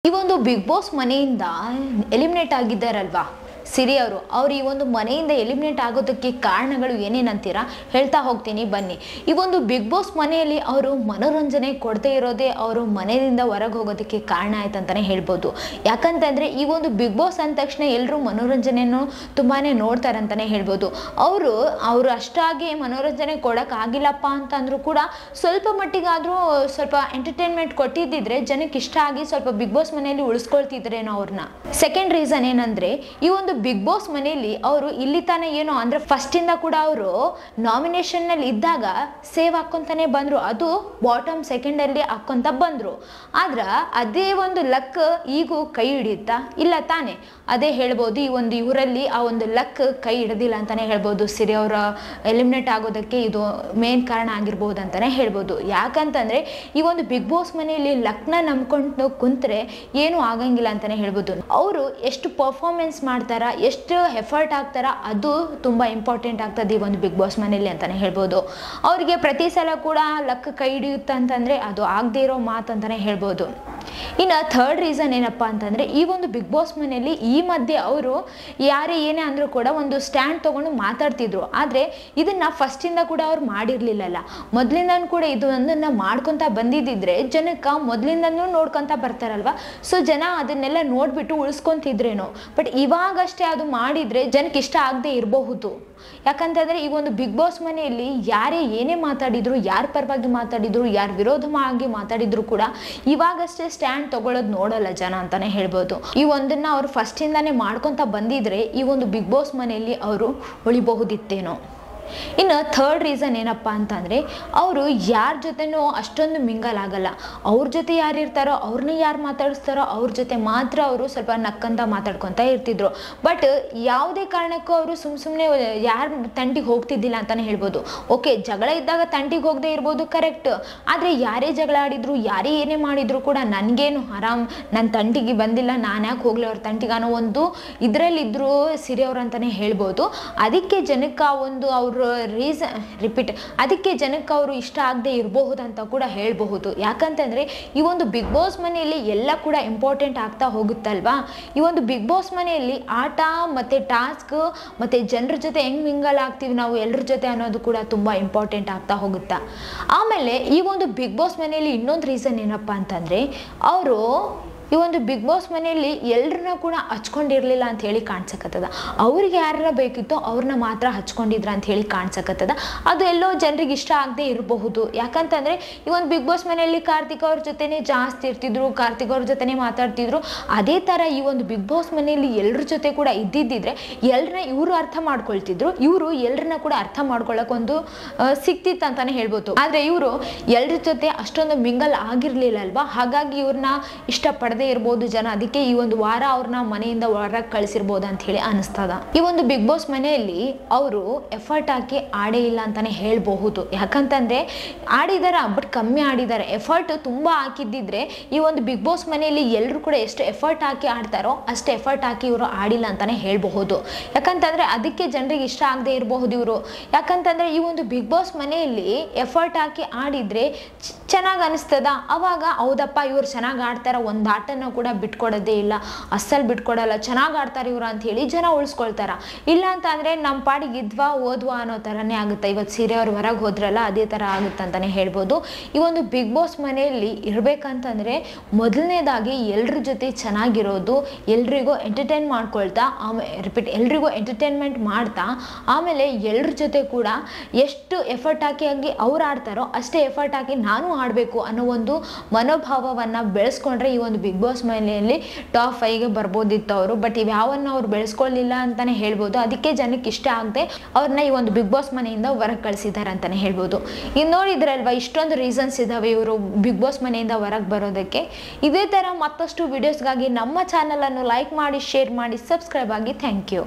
ಈ ಒಂದು big boss ಮನೆಯಿಂದ ಎಲಿಮಿನೇಟ್ ಆಗಿದ್ದಾರಲ್ವಾ ಸಿರಿ ಅವರು ಈ ಒಂದು ಮನೆಯಿಂದ ಎಲಿಮಿನೇಟ್ ಆಗೋದಕ್ಕೆ ಕಾರಣಗಳು ಏನೇನಂತೀರಾ ಹೇಳ್ತಾ ಹೋಗ್ತೀನಿ ಬನ್ನಿ. ಈ ಒಂದು ಬಿಗ್ ಬಾಸ್ ಮನೆಯಲ್ಲಿ ಅವರು ಮನೋರಂಜನೆ ಕೊಡದೇ ಇರೋದೇ ಅವರು ಮನೆಯಿಂದ ಹೊರಗೆ ಹೋಗೋದಕ್ಕೆ ಕಾರಣ ಆಯ್ತಂತಾನೆ ಹೇಳ್ಬೋದು. ಯಾಕಂತಂದ್ರೆ ಈ ಒಂದು ಬಿಗ್ ಬಾಸ್ ಅಂದ ತಕ್ಷಣ ಎಲ್ಲರೂ ಮನೋರಂಜನೆಯನ್ನು ತುಂಬಾನೇ ನೋಡ್ತಾರಂತಾನೆ ಹೇಳ್ಬೋದು. ಅವರು ಅಷ್ಟಾಗಿ ಮನೋರಂಜನೆ ಕೊಡಕ್ ಆಗಿಲ್ಲಪ್ಪ ಅಂತಂದ್ರೂ ಕೂಡ ಸ್ವಲ್ಪ ಮಟ್ಟಿಗಾದ್ರೂ ಸ್ವಲ್ಪ ಎಂಟರ್ಟೈನ್ಮೆಂಟ್ ಕೊಟ್ಟಿದ್ದಿದ್ರೆ ಜನಕ್ಕೆ ಇಷ್ಟ ಆಗಿ ಸ್ವಲ್ಪ ಬಿಗ್ ಬಾಸ್ ಮನೆಯಲ್ಲಿ ಉಳಿಸ್ಕೊಳ್ತಿದ್ರೇನೋ ಅವ್ರನ್ನ. ಸೆಕೆಂಡ್ ರೀಸನ್ ಏನಂದ್ರೆ ಈ ಒಂದು ಬಿಗ್ ಬಾಸ್ ಮನೆಯಲ್ಲಿ ಅವರು ಇಲ್ಲಿ ತಾನೇ ಏನೋ ಅಂದ್ರೆ ಫಸ್ಟ್ ಇಂದ ಕೂಡ ಅವರು ನಾಮಿನೇಷನ್ ನಲ್ಲಿ ಇದ್ದಾಗ ಸೇವ್ ಹಾಕೊಂತಾನೆ ಬಂದ್ರು, ಅದು ಬಾಟಮ್ ಸೆಕೆಂಡ್ ಅಲ್ಲಿ ಹಾಕೊಂತ ಬಂದ್ರು. ಆದ್ರ ಅದೇ ಒಂದು ಲಕ್ ಈಗೂ ಕೈ ಹಿಡಿಯುತ್ತಾ ಇಲ್ಲ ತಾನೆ, ಅದೇ ಹೇಳ್ಬೋದು. ಈ ಒಂದು ಇವರಲ್ಲಿ ಆ ಒಂದು ಲಕ್ ಕೈ ಹಿಡಿದಿಲ್ಲ ಅಂತಾನೆ ಹೇಳ್ಬೋದು. ಸಿರಿ ಅವರ ಎಲಿಮಿನೇಟ್ ಆಗೋದಕ್ಕೆ ಇದು ಮೇನ್ ಕಾರಣ ಆಗಿರ್ಬೋದು ಅಂತಾನೆ ಹೇಳ್ಬೋದು. ಯಾಕಂತಂದ್ರೆ ಈ ಒಂದು ಬಿಗ್ ಬಾಸ್ ಮನೆಯಲ್ಲಿ ಲಕ್ನ ನಂಬ್ಕೊಂಡು ಕುಂತ್ರೆ ಏನು ಆಗಂಗಿಲ್ಲ ಅಂತಾನೆ ಹೇಳ್ಬೋದು. ಅವರು ಎಷ್ಟು ಪರ್ಫಾರ್ಮೆನ್ಸ್ ಮಾಡ್ತಾರ, ಎಷ್ಟು ಎಫರ್ಟ್ ಹಾಕ್ತಾರ, ಅದು ತುಂಬಾ ಇಂಪಾರ್ಟೆಂಟ್ ಆಗ್ತದೆ ಈ ಒಂದು ಬಿಗ್ ಬಾಸ್ ಮನೆಯಲ್ಲಿ ಅಂತಾನೆ ಹೇಳ್ಬೋದು. ಅವ್ರಿಗೆ ಪ್ರತಿ ಸಲ ಕೂಡ ಲಕ್ ಕೈ ಹಿಡಿಯುತ್ತೆ ಅಂತಂದ್ರೆ ಅದು ಆಗದೆ ಇರೋ ಮಾತು ಅಂತಾನೆ ಹೇಳ್ಬೋದು. ಇನ್ನು ಥರ್ಡ್ ರೀಸನ್ ಏನಪ್ಪಾ ಅಂತಂದ್ರೆ ಈ ಒಂದು ಬಿಗ್ ಬಾಸ್ ಮನೆಯಲ್ಲಿ ಈ ಮಧ್ಯೆ ಅವರು ಯಾರೇ ಏನೇ ಅಂದ್ರೂ ಕೂಡ ಒಂದು ಸ್ಟ್ಯಾಂಡ್ ತಗೊಂಡು ಮಾತಾಡ್ತಿದ್ರು. ಆದ್ರೆ ಇದನ್ನ ಫಸ್ಟ್ ಇಂದ ಕೂಡ ಅವ್ರು ಮಾಡಿರ್ಲಿಲ್ಲಲ್ಲ, ಮೊದ್ಲಿಂದನೂ ಕೂಡ ಇದು ಒಂದನ್ನ ಮಾಡ್ಕೊಂತ ಬಂದಿದ್ದಿದ್ರೆ ಜನಕ್ಕೆ ಮೊದ್ಲಿಂದನೂ ನೋಡ್ಕೊಂತ ಬರ್ತಾರಲ್ವಾ, ಸೊ ಜನ ಅದನ್ನೆಲ್ಲ ನೋಡ್ಬಿಟ್ಟು ಉಳಿಸ್ಕೊಂತಿದ್ರೇನೋ. ಬಟ್ ಇವಾಗಷ್ಟೇ ಅದು ಮಾಡಿದ್ರೆ ಜನಕ್ಕೆ ಇಷ್ಟ ಆಗದೆ ಇರಬಹುದು. ಯಾಕಂತಂದ್ರೆ ಈ ಒಂದು ಬಿಗ್ ಬಾಸ್ ಮನೆಯಲ್ಲಿ ಯಾರೇ ಏನೇ ಮಾತಾಡಿದ್ರು, ಯಾರ ಪರವಾಗಿ ಮಾತಾಡಿದ್ರು, ಯಾರ ವಿರೋಧವಾಗಿ ಮಾತಾಡಿದ್ರು ಕೂಡ ಇವಾಗಷ್ಟೇ ಸ್ಟ್ಯಾಂಡ್ ತಗೊಳ್ಳೋದು ನೋಡಲ್ಲ ಜನ ಅಂತಾನೆ ಹೇಳ್ಬೋದು. ಈ ಒಂದನ್ನ ಅವ್ರು ಫಸ್ಟ್ ಇಂದಾನೆ ಮಾಡ್ಕೊಂತ ಬಂದಿದ್ರೆ ಈ ಒಂದು ಬಿಗ್ ಬಾಸ್ ಮನೆಯಲ್ಲಿ ಅವರು ಉಳಿಬಹುದಿತ್ತೇನೋ. ಇನ್ನು ಥರ್ಡ್ ರೀಸನ್ ಏನಪ್ಪಾ ಅಂತಂದ್ರೆ ಅವರು ಯಾರ ಜೊತೆನೂ ಅಷ್ಟೊಂದು ಮಿಂಗಲ್ ಆಗಲ್ಲ. ಅವ್ರ ಜೊತೆ ಯಾರು ಇರ್ತಾರೋ ಅವ್ರನ್ನ ಯಾರು ಮಾತಾಡಿಸ್ತಾರೋ ಅವ್ರ ಜೊತೆ ಮಾತ್ರ ಅವರು ಸ್ವಲ್ಪ ನಕ್ಕಂತ ಮಾತಾಡ್ಕೊತ ಇರ್ತಿದ್ರು. ಬಟ್ ಯಾವುದೇ ಕಾರಣಕ್ಕೂ ಅವರು ಸುಮ್ಮನೆ ಯಾರ ತಂಟಿಗೆ ಹೋಗ್ತಿದ್ದಿಲ್ಲ ಅಂತಾನೆ ಹೇಳ್ಬೋದು. ಓಕೆ, ಜಗಳ ಇದ್ದಾಗ ತಂಟಿಗೆ ಹೋಗದೆ ಇರ್ಬೋದು, ಕರೆಕ್ಟ್. ಆದ್ರೆ ಯಾರೇ ಜಗಳ ಆಡಿದ್ರು, ಯಾರೇ ಏನೇ ಮಾಡಿದ್ರು ಕೂಡ ನನ್ಗೇನು ಆರಾಮ್, ನನ್ನ ತಂಟಿಗೆ ಬಂದಿಲ್ಲ, ನಾನು ಯಾಕೆ ಹೋಗ್ಲಿ ಅವ್ರ ತಂಟಿಗೆ ಅನ್ನೋ ಒಂದು ಇದ್ರಲ್ಲಿದ್ರು ಸಿರಿ ಅವ್ರು ಅಂತಾನೆ ಹೇಳ್ಬೋದು. ಅದಕ್ಕೆ ಜನಕ್ಕೆ ಆ ಒಂದು ಅವ್ರ ಅದಕ್ಕೆ ಜನಕ್ಕೆ ಅವರು ಇಷ್ಟ ಆಗದೆ ಇರಬಹುದು ಅಂತ ಕೂಡ ಹೇಳಬಹುದು. ಯಾಕಂತಂದ್ರೆ ಈ ಒಂದು ಬಿಗ್ ಬಾಸ್ ಮನೆಯಲ್ಲಿ ಎಲ್ಲ ಕೂಡ ಇಂಪಾರ್ಟೆಂಟ್ ಆಗ್ತಾ ಹೋಗುತ್ತಲ್ವಾ. ಈ ಒಂದು ಬಿಗ್ ಬಾಸ್ ಮನೆಯಲ್ಲಿ ಆಟ ಮತ್ತೆ ಟಾಸ್ಕ್ ಮತ್ತೆ ಜನರ ಜೊತೆ ಹೆಂಗ್ ಮಿಂಗಲ್ ಆಗ್ತೀವಿ ನಾವು ಎಲ್ಲರ ಜೊತೆ ಅನ್ನೋದು ಕೂಡ ತುಂಬಾ ಇಂಪಾರ್ಟೆಂಟ್ ಆಗ್ತಾ ಹೋಗುತ್ತಾ. ಆಮೇಲೆ ಈ ಒಂದು ಬಿಗ್ ಬಾಸ್ ಮನೆಯಲ್ಲಿ ಇನ್ನೊಂದು ರೀಸನ್ ಏನಪ್ಪಾ ಅಂತಂದ್ರೆ ಅವರು ಈ ಒಂದು ಬಿಗ್ ಬಾಸ್ ಮನೆಯಲ್ಲಿ ಎಲ್ಲರನ್ನ ಕೂಡ ಹಚ್ಕೊಂಡಿರ್ಲಿಲ್ಲ ಅಂತ ಹೇಳಿ ಕಾಣಿಸಕತ್ತದ. ಅವ್ರಿಗೆ ಯಾರ ಬೇಕಿತ್ತೋ ಅವ್ರನ್ನ ಮಾತ್ರ ಹಚ್ಕೊಂಡಿದ್ರ ಅಂತ ಹೇಳಿ ಕಾಣಿಸಕತ್ತದ. ಅದು ಎಲ್ಲೋ ಜನರಿಗೆ ಇಷ್ಟ ಆಗದೆ ಇರಬಹುದು. ಯಾಕಂತಂದ್ರೆ ಈ ಒಂದು ಬಿಗ್ ಬಾಸ್ ಮನೆಯಲ್ಲಿ ಕಾರ್ತಿಕ್ ಅವ್ರ ಜೊತೆನೆ ಜಾಸ್ತಿ ಇರ್ತಿದ್ರು, ಕಾರ್ತಿಕ್ ಅವ್ರ ಜೊತೆನೆ ಮಾತಾಡ್ತಿದ್ರು. ಅದೇ ತರ ಈ ಒಂದು ಬಿಗ್ ಬಾಸ್ ಮನೆಯಲ್ಲಿ ಎಲ್ಲರ ಜೊತೆ ಕೂಡ ಇದ್ದಿದ್ದಿದ್ರೆ ಎಲ್ಲರನ್ನ ಇವರು ಅರ್ಥ ಮಾಡ್ಕೊಳ್ತಿದ್ರು, ಇವರು ಎಲ್ಲರನ್ನ ಕೂಡ ಅರ್ಥ ಮಾಡ್ಕೊಳಕ್ ಒಂದು ಸಿಕ್ತಿತ್ತು ಅಂತಾನೆ ಹೇಳ್ಬೋದು. ಆದ್ರೆ ಇವರು ಎಲ್ಲರ ಜೊತೆ ಅಷ್ಟೊಂದು ಮಿಂಗಲ್ ಆಗಿರ್ಲಿಲ್ಲ ಅಲ್ವಾ, ಹಾಗಾಗಿ ಇವ್ರನ್ನ ಇಷ್ಟಪಡದೆ ಇರ್ಬೋದು ಜನ. ಅದಕ್ಕೆ ಈ ಒಂದು ವಾರ ಅವ್ರನ್ನ ಮನೆಯಿಂದ ಹೊರಗೆ ಕಳಿಸಿರ್ಬೋದು ಅಂತ ಹೇಳಿ ಅನಿಸ್ತದ. ಈ ಒಂದು ಬಿಗ್ ಬಾಸ್ ಮನೆಯಲ್ಲಿ ಅವರು ಎಫರ್ಟ್ ಹಾಕಿ ಆಡೇ ಇಲ್ಲ ಅಂತಾನೆ ಹೇಳ್ಬಹುದು. ಯಾಕಂತಂದ್ರೆ ಆಡಿದಾರ, ಬಟ್ ಕಮ್ಮಿ ಆಡಿದ್ದಾರೆ. ಎಫರ್ಟ್ ತುಂಬಾ ಹಾಕಿದ್ದಿದ್ರೆ ಈ ಒಂದು ಬಿಗ್ ಬಾಸ್ ಮನೆಯಲ್ಲಿ ಎಲ್ಲರೂ ಕೂಡ ಎಷ್ಟು ಎಫರ್ಟ್ ಹಾಕಿ ಆಡ್ತಾರೋ ಅಷ್ಟು ಎಫರ್ಟ್ ಹಾಕಿ ಇವರು ಆಡಿಲ್ಲ ಅಂತಾನೆ ಹೇಳ್ಬಹುದು. ಯಾಕಂತಂದ್ರೆ ಅದಕ್ಕೆ ಜನರಿಗೆ ಇಷ್ಟ ಆಗದೆ ಇರಬಹುದು ಇವರು. ಯಾಕಂತಂದ್ರೆ ಈ ಒಂದು ಬಿಗ್ ಬಾಸ್ ಮನೆಯಲ್ಲಿ ಎಫರ್ಟ್ ಹಾಕಿ ಆಡಿದ್ರೆ ಚೆನ್ನಾಗಿ ಅನಿಸ್ತದ. ಅವಾಗ ಹೌದಪ್ಪ ಇವ್ರು ಚೆನ್ನಾಗಿ ಆಡ್ತಾರ, ಒಂದು ಆಟನ ಕೂಡ ಬಿಟ್ಕೊಡೋದೇ ಇಲ್ಲ, ಅಸ್ಸಲ್ ಬಿಟ್ಕೊಡಲ್ಲ, ಚೆನ್ನಾಗಿ ಆಡ್ತಾರೆ ಇವ್ರು ಅಂತ ಹೇಳಿ ಜನ ಉಳಿಸ್ಕೊಳ್ತಾರ. ಇಲ್ಲ ಅಂತ ಅಂದ್ರೆ ನಮ್ಮ ಪಾಡಿಗೆ ಇದ್ವಾ ಓದ್ವಾ ಅನ್ನೋ ತರನೇ ಆಗುತ್ತೆ. ಇವತ್ತು ಸೀರೆ ಅವ್ರು ಹೊರಗೆ ಹೋದ್ರಲ್ಲ ಅದೇ ತರ ಆಗುತ್ತೆ ಅಂತಾನೆ ಹೇಳ್ಬೋದು. ಈ ಒಂದು ಬಿಗ್ ಬಾಸ್ ಮನೆಯಲ್ಲಿ ಇರ್ಬೇಕಂತಂದ್ರೆ ಮೊದಲನೇದಾಗಿ ಎಲ್ರ ಜೊತೆ ಚೆನ್ನಾಗಿರೋದು, ಎಲ್ರಿಗೂ ಎಂಟರ್ಟೈನ್ ಮಾಡ್ಕೊಳ್ತಾ, ಎಲ್ರಿಗೂ ಎಂಟರ್ಟೈನ್ಮೆಂಟ್ ಮಾಡ್ತಾ, ಆಮೇಲೆ ಎಲ್ರ ಜೊತೆ ಕೂಡ ಎಷ್ಟು ಎಫರ್ಟ್ ಹಾಕಿ ಅವ್ರು ಆಡ್ತಾರೋ ಅಷ್ಟೇ ಎಫರ್ಟ್ ಹಾಕಿ ನಾನು ಆಡಬೇಕು ಅನ್ನೋ ಒಂದು ಮನೋಭಾವವನ್ನ ಬೆಳೆಸ್ಕೊಂಡ್ರೆ ಈ ಒಂದು ಬಿಗ್ ಬಾಸ್ ಮನೆಯಲ್ಲಿ ಟಾಪ್ 5ಗೆ ಬರ್ಬೋದಿತ್ತು ಅವರು. ಬಟ್ ಇವ್ಯಾವನ್ನ ಅವ್ರು ಬೆಳೆಸ್ಕೊಳ್ಳಿಲ್ಲ ಅಂತಾನೆ ಹೇಳ್ಬೋದು. ಅದಕ್ಕೆ ಜನಕ್ಕೆ ಇಷ್ಟ ಆಗದೆ ಅವ್ರನ್ನ ಈ ಒಂದು ಬಿಗ್ ಬಾಸ್ ಮನೆಯಿಂದ ಹೊರಗೆ ಕಳಿಸಿದ್ದಾರೆ ಅಂತಾನೆ ಹೇಳ್ಬೋದು. ಇನ್ನು ನೋಡಿದ್ರಲ್ವಾ ಇಷ್ಟೊಂದು ರೀಸನ್ಸ್ ಇದಾವೆ ಇವರು ಬಿಗ್ ಬಾಸ್ ಮನೆಯಿಂದ ಹೊರಗೆ ಬರೋದಕ್ಕೆ. ಇದೇ ತರ ಮತ್ತಷ್ಟು ವಿಡಿಯೋಸ್ಗಾಗಿ ನಮ್ಮ ಚಾನಲ್ ಅನ್ನು ಲೈಕ್ ಮಾಡಿ, ಶೇರ್ ಮಾಡಿ, ಸಬ್ಸ್ಕ್ರೈಬ್ ಆಗಿ. Thank you.